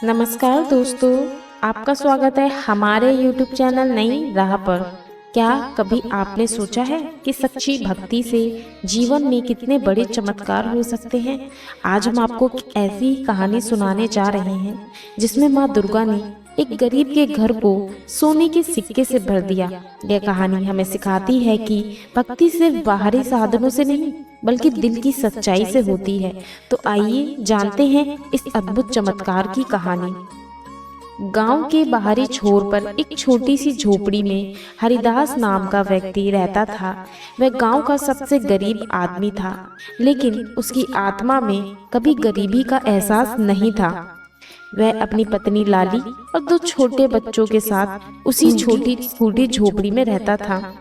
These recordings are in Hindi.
नमस्कार दोस्तों, आपका स्वागत है हमारे YouTube चैनल नई राह पर। क्या कभी आपने सोचा है कि सच्ची भक्ति से जीवन में कितने बड़े चमत्कार हो सकते हैं। आज हम आपको ऐसी ही कहानी सुनाने जा रहे हैं जिसमें माँ दुर्गा ने एक गरीब के घर को सोने के सिक्के से भर दिया। यह कहानी हमें सिखाती है कि भक्ति सिर्फ बाहरी साधनों से नहीं बल्कि दिल की सच्चाई से होती है। तो आइए जानते हैं इस अद्भुत चमत्कार की कहानी। गांव के बाहरी छोर पर एक छोटी सी झोपड़ी में हरिदास नाम का व्यक्ति रहता था। वह गांव का सबसे गरीब आदमी था, लेकिन उसकी आत्मा में कभी गरीबी का एहसास नहीं था। वह अपनी पत्नी लाली और दो छोटे बच्चों के साथ उसी छोटी फूटी झोपड़ी में रहता था।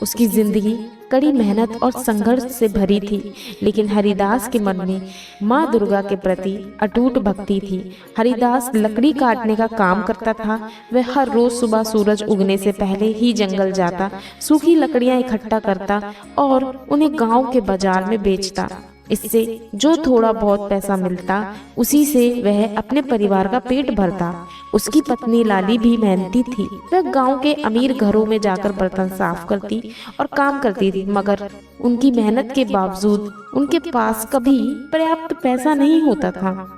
उसकी जिंदगी कड़ी मेहनत और संघर्ष से भरी थी, लेकिन हरिदास के मन में माँ दुर्गा के प्रति अटूट भक्ति थी। हरिदास लकड़ी काटने का काम करता था। वह हर रोज सुबह सूरज उगने से पहले ही जंगल जाता, सूखी लकड़ियां इकट्ठा करता और उन्हें गांव के बाजार में बेचता। इससे जो थोड़ा बहुत पैसा मिलता उसी से वह अपने परिवार का पेट भरता। उसकी पत्नी लाली भी मेहनती थी। वह गांव के अमीर घरों में जाकर बर्तन साफ करती और काम करती थी, मगर उनकी मेहनत के बावजूद उनके पास कभी पर्याप्त पैसा नहीं होता था।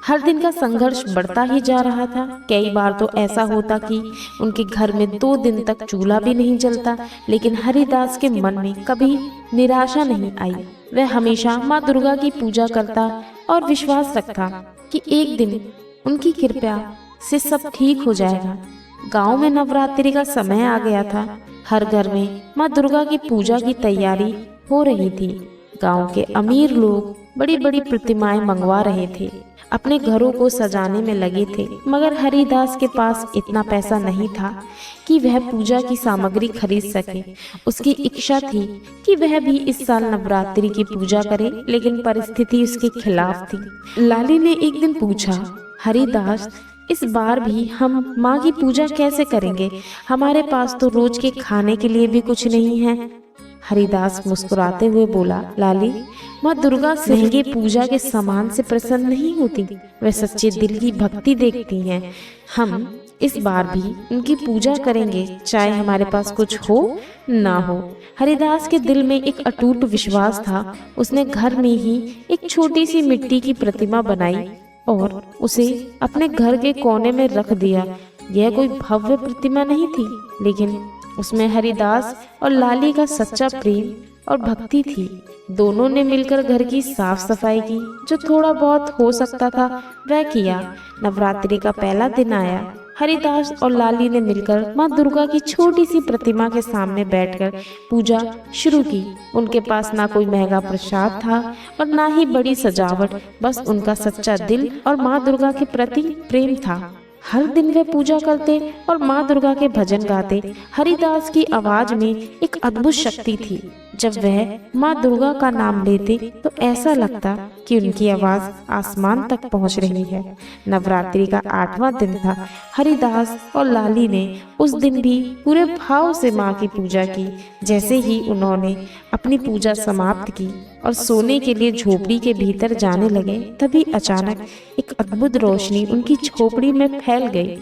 हर दिन का संघर्ष बढ़ता ही जा रहा था। कई बार तो ऐसा होता कि उनके घर में 2 दिन तक चूल्हा भी नहीं जलता, लेकिन हरिदास के मन में कभी निराशा नहीं आई। वह हमेशा माँ दुर्गा की पूजा करता और विश्वास रखता कि एक दिन उनकी कृपा से सब ठीक हो जाएगा। गांव में नवरात्रि का समय आ गया था। हर घर में माँ दुर्गा की पूजा की तैयारी हो रही थी। गांव के अमीर लोग बड़ी बड़ी प्रतिमाएं मंगवा रहे थे, अपने घरों को सजाने में लगे थे, मगर हरिदास के पास इतना पैसा नहीं था कि वह पूजा की सामग्री खरीद सके। उसकी इच्छा थी कि वह भी इस साल नवरात्रि की पूजा करे, लेकिन परिस्थिति उसके खिलाफ थी। लाली ने एक दिन पूछा, हरिदास, इस बार भी हम माँ की पूजा कैसे करेंगे? हमारे पास तो रोज के खाने के लिए भी कुछ नहीं है। हरिदास मुस्कुराते हुए बोला, लाली, माँ दुर्गा महंगे पूजा के सामान से प्रसन्न नहीं होती, वह सच्चे दिल की भक्ति देखती हैं। हम इस बार भी उनकी पूजा करेंगे, चाहे हमारे पास कुछ हो ना हो। हरिदास के दिल में एक अटूट विश्वास था। उसने घर में ही एक छोटी सी मिट्टी की प्रतिमा बनाई और उसे अपने घर के कोने में रख दिया। यह कोई भव्य प्रतिमा नहीं थी, लेकिन उसमें हरिदास और लाली का सच्चा प्रेम और भक्ति थी। दोनों ने मिलकर घर की साफ सफाई की, जो थोड़ा बहुत हो सकता था वह किया। नवरात्रि का पहला दिन आया। हरिदास और लाली ने मिलकर माँ दुर्गा की छोटी सी प्रतिमा के सामने बैठकर पूजा शुरू की। उनके पास ना कोई महंगा प्रसाद था और ना ही बड़ी सजावट, बस उनका सच्चा दिल और माँ दुर्गा के प्रति प्रेम था। हर दिन वे पूजा करते और माँ दुर्गा के भजन गाते। हरिदास की आवाज में एक अद्भुत शक्ति थी। जब वह माँ दुर्गा का नाम लेते तो ऐसा लगता कि उनकी आवाज आसमान तक पहुँच रही है। नवरात्रि का 8वां दिन था। हरिदास और लाली ने उस दिन भी पूरे भाव से माँ की पूजा की। जैसे ही उन्होंने अपनी पूजा समाप्त की और सोने के लिए झोपड़ी के भीतर जाने लगे, तभी अचानक एक अद्भुत रोशनी उनकी झोपड़ी में फैल गई।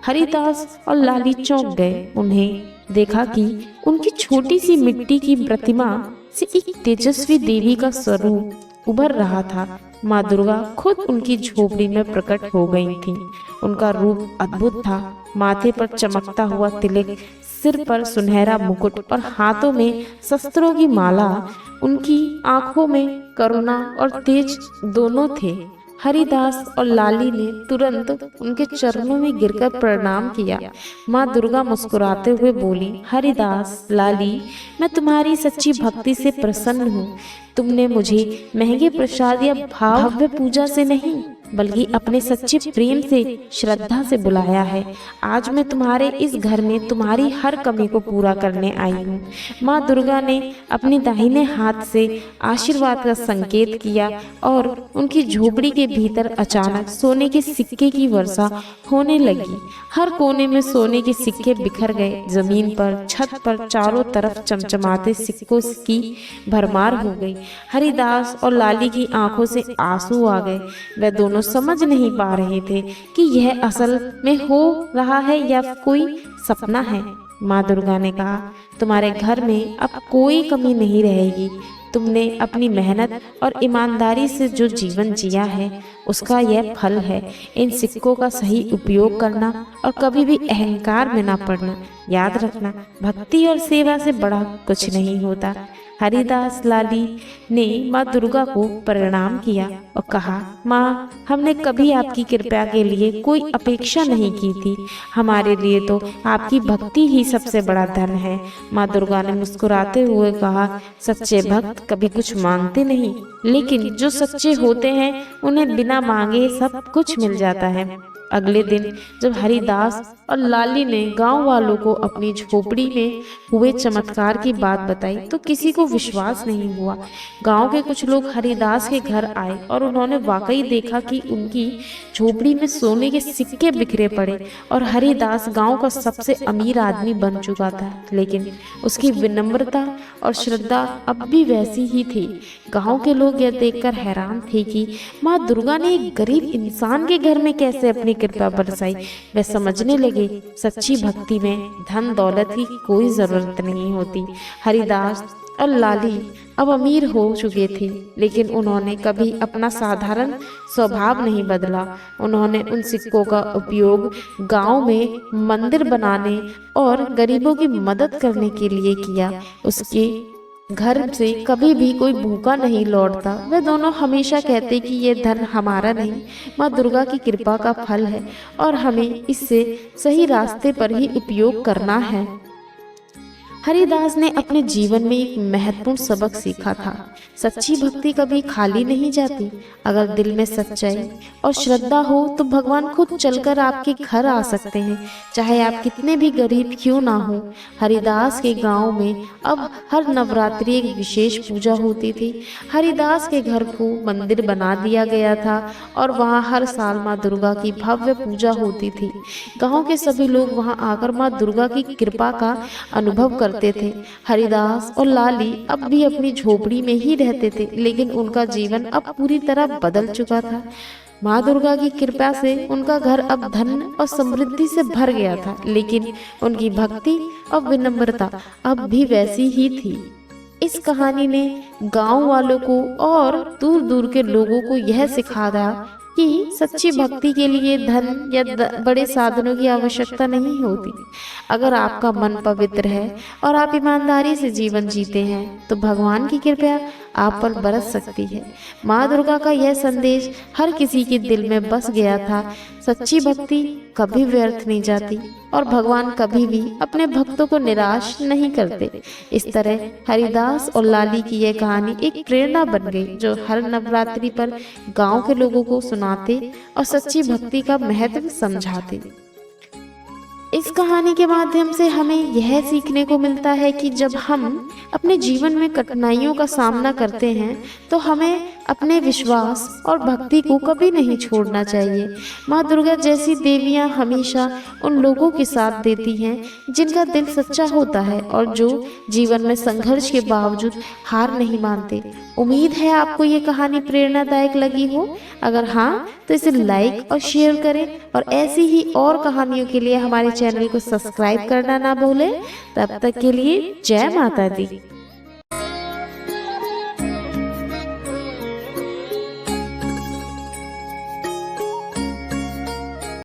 हरिदास और लाली चौंक गए। उन्हें देखा कि उनकी छोटी सी मिट्टी की प्रतिमा से एक तेजस्वी देवी का स्वरूप उभर रहा था। माँ दुर्गा खुद उनकी झोपड़ी में प्रकट हो गई थी। उनका रूप अद्भुत था। माथे पर चमकता हुआ तिलक, सिर पर सुनहरा मुकुट और हाथों में शस्त्रों की माला। उनकी आंखों में करुणा और तेज दोनों थे। हरिदास और लाली ने तुरंत उनके चरणों में गिरकर प्रणाम किया। माँ दुर्गा मुस्कुराते हुए बोली, हरिदास, लाली, मैं तुम्हारी सच्ची भक्ति से प्रसन्न हूँ। तुमने मुझे महंगे प्रसाद या भव्य पूजा से नहीं बल्कि अपने सच्चे प्रेम से, श्रद्धा से बुलाया है। आज मैं तुम्हारे इस घर में तुम्हारी हर कमी को पूरा करने आई हूँ। माँ दुर्गा ने अपनी दाहिने हाथ से आशीर्वाद का संकेत किया और उनकी झोपड़ी के भीतर अचानक सोने के सिक्के की वर्षा होने लगी। हर कोने में सोने के सिक्के बिखर गए। जमीन पर, छत पर चारों तरफ चमचमाते सिक्कों की भरमार हो गई। हरिदास और लाली की आंखों से आंसू आ गए। वे दोनों समझ नहीं पा रहे थे कि यह असल में हो रहा है या कोई सपना है। माँ दुर्गा ने कहा, तुम्हारे घर में अब कोई कमी नहीं रहेगी। तुमने अपनी मेहनत और ईमानदारी से जो जीवन जिया है उसका यह फल है। इन सिक्कों का सही उपयोग करना और कभी भी अहंकार में ना पड़ना। याद रखना, भक्ति और सेवा से बड़ा कुछ नहीं होता। हरिदास लाली ने माँ दुर्गा को प्रणाम किया और कहा, माँ, हमने कभी आपकी कृपा के लिए कोई अपेक्षा नहीं की थी। हमारे लिए तो आपकी भक्ति ही सबसे बड़ा धन है। माँ दुर्गा ने मुस्कुराते हुए कहा, सच्चे भक्त कभी कुछ मांगते नहीं, लेकिन जो सच्चे होते हैं उन्हें बिना मांगे सब कुछ मिल जाता है। अगले दिन जब हरिदास और लाली ने गांव वालों को अपनी झोपड़ी में हुए चमत्कार की बात बताई तो किसी को विश्वास नहीं हुआ। गांव के कुछ लोग हरिदास के घर आए और उन्होंने वाकई देखा कि उनकी झोपड़ी में सोने के सिक्के बिखरे पड़े और हरिदास गांव का सबसे अमीर आदमी बन चुका था, लेकिन उसकी विनम्रता और श्रद्धा अब भी वैसी ही थी। गांव के लोग यह देखकर हैरान थे कि माँ दुर्गा ने एक गरीब इंसान के घर में कैसे अपनी कृपा बरसाई। वे समझने लगे, सच्ची भक्ति में धन दौलत की कोई जरूरत नहीं होती। हरिदास और लाली अब अमीर हो चुके थे, लेकिन उन्होंने कभी अपना साधारण स्वभाव नहीं बदला। उन्होंने उन सिक्कों का उपयोग गांव में मंदिर बनाने और गरीबों की मदद करने के लिए किया। उसके घर से कभी भी कोई भूखा नहीं लौटता। वे दोनों हमेशा कहते कि ये धन हमारा नहीं, माँ दुर्गा की कृपा का फल है और हमें इससे सही रास्ते पर ही उपयोग करना है। हरिदास ने अपने जीवन में एक महत्वपूर्ण सबक सीखा था। सच्ची भक्ति कभी खाली नहीं जाती। अगर दिल में सच्चाई और श्रद्धा हो तो भगवान खुद चलकर आपके घर आ सकते हैं, चाहे आप कितने भी गरीब क्यों ना हो। हरिदास के गांव में अब हर नवरात्रि एक विशेष पूजा होती थी। हरिदास के घर को मंदिर बना दिया गया था और वहां हर साल माँ दुर्गा की भव्य पूजा होती थी। गांव के सभी लोग वहां आकर माँ दुर्गा की कृपा का अनुभव करते थे। हरिदास और लाली अब भी अपनी झोपड़ी में ही रहते थे, लेकिन उनका जीवन अब पूरी तरह बदल चुका था। माँ दुर्गा की कृपा से उनका घर अब धन और समृद्धि से भर गया था, लेकिन उनकी भक्ति और विनम्रता अब भी वैसी ही थी। इस कहानी ने गांव वालों को और दूर दूर के लोगों को यह सिखाया कि सच्ची भक्ति के लिए धन या बड़े साधनों की आवश्यकता नहीं होती। अगर आपका मन पवित्र है और आप ईमानदारी से जीवन जीते हैं तो भगवान की कृपा आप पर बरस सकती है। माँ दुर्गा का यह संदेश हर किसी के दिल में बस गया था। सच्ची भक्ति कभी व्यर्थ नहीं जाती और भगवान कभी भी अपने भक्तों को निराश नहीं करते। इस तरह हरिदास और लाली की यह कहानी एक प्रेरणा बन गई, जो हर नवरात्रि पर गांव के लोगों को सुनाते और सच्ची भक्ति का महत्व समझाते। इस कहानी के माध्यम से हमें यह सीखने को मिलता है कि जब हम अपने जीवन में कठिनाइयों का सामना करते हैं तो हमें अपने विश्वास और भक्ति को कभी नहीं छोड़ना चाहिए। माँ दुर्गा जैसी देवियाँ हमेशा उन लोगों के साथ देती हैं जिनका दिल सच्चा होता है और जो जीवन में संघर्ष के बावजूद हार नहीं मानते। उम्मीद है आपको ये कहानी प्रेरणादायक लगी हो। अगर हाँ तो इसे लाइक और शेयर करें और ऐसी ही और कहानियों के लिए हमारे चैनल को सब्सक्राइब करना ना भूलें। तब तक के लिए जय माता दी।